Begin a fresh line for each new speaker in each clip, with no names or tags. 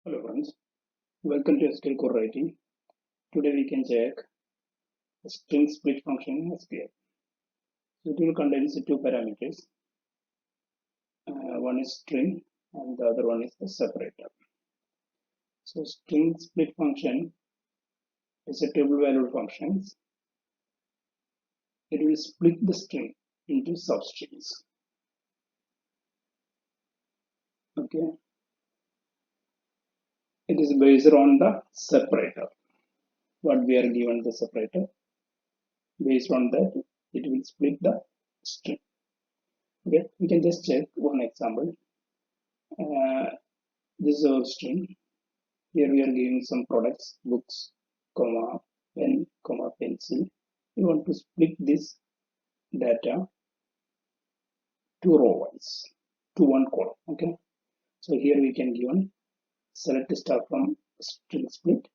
Hello friends, welcome to Sql Core Writing. Today we can check the string split function in SQL. So it will contain two parameters. One is string and the other one is the separator. So string split function is a table valued function. It will split the string into substrings. Okay. It is based on the separator. What we are given the separator. Based on that, it will split the string. Okay, we can just check one example. This is our string. Here we are giving some products, books, comma, pen, comma, pencil. We want to split this data to row wise, to one column. Okay. So here we can give one select star from string split,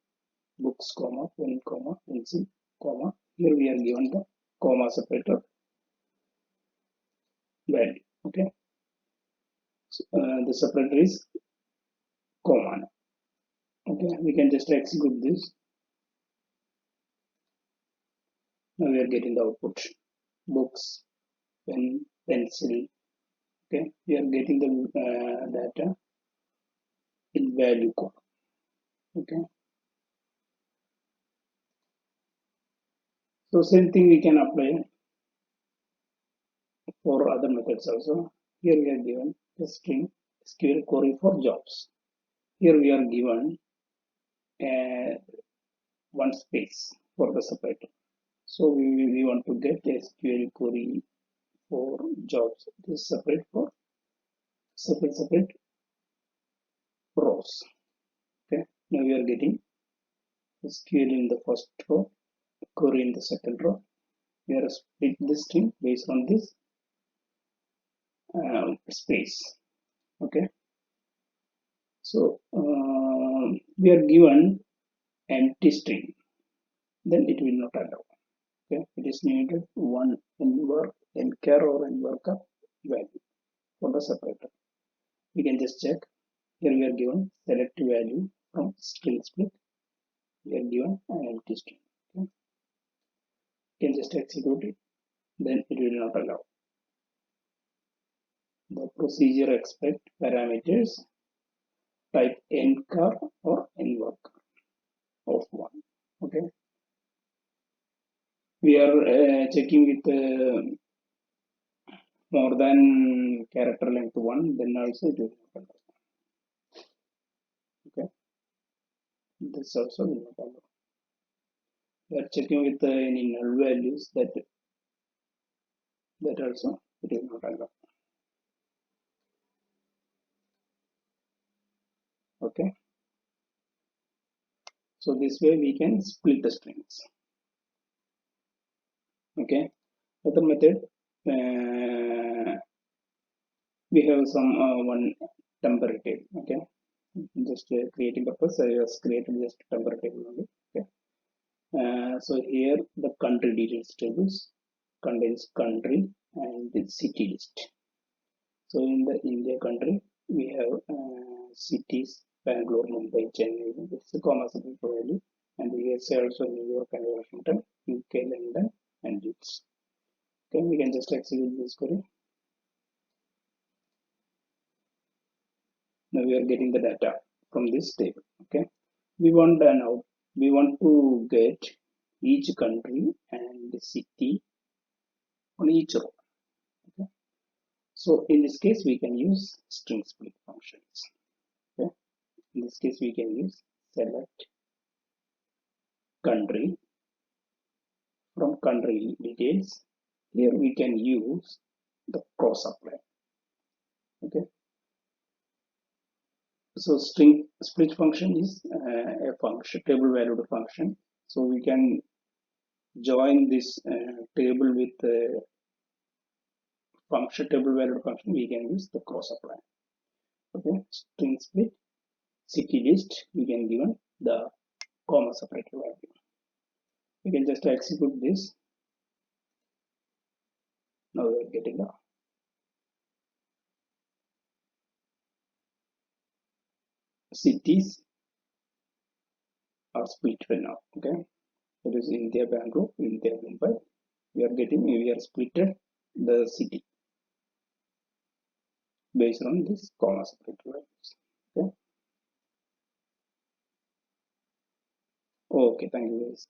books, comma, pen, comma, pencil, comma. Here we are given the comma separator value. Okay. So, the separator is comma. Okay, we can just execute this. Now we are getting the output: books, pen, pencil. Okay, we are getting the data in value column. Okay, so same thing we can apply for other methods also. Here we are given the string SQL query for jobs. Here we are given one space for the separator. So we want to get SQL query for jobs. This is separate for separate rows. Okay, now we are getting SQL in the first row, query in the second row. We are split the string based on this space. Okay, so we are given empty string, then it will not allow. Okay, it is needed one in char or in workup value for the separator. We can just check. Here we are given select value from string split. We are given an empty string. Okay, you can just execute it, then it will not allow. The procedure expect parameters type nchar or nworker of 1. Okay, we are checking with more than character length 1, then also it will not allow. Okay, this also will not allow. We are checking with any null values, that also it will not allow. Okay, so this way we can split the strings. Okay, other method, we have some one temporary table. Okay, just creating purpose, I was created just temporary table only. Okay, so here the country details tables contains country and the city list. So in the India country, we have cities: Bangalore, Mumbai, Chennai. It's a comma separate value, and we say also New York and Washington, UK, London, and Leeds. Okay, we can just execute this query. Now we are getting the data from this table. Okay, we want to get each country and city on each row. Okay, so in this case we can use string split functions. Okay, in this case we can use select country from country details. Here we can use the cross apply. Okay, so string split function is a function, table valued function. So we can join this table with function, table valued function. We can use the cross apply. Okay, string split city list, we can given the comma separator value. We can just execute this. Now we are getting the cities are split now. Okay, it is India, Bangalore, India, Mumbai. We are splitted the city based on this comma split values. Okay. Okay, thank you guys.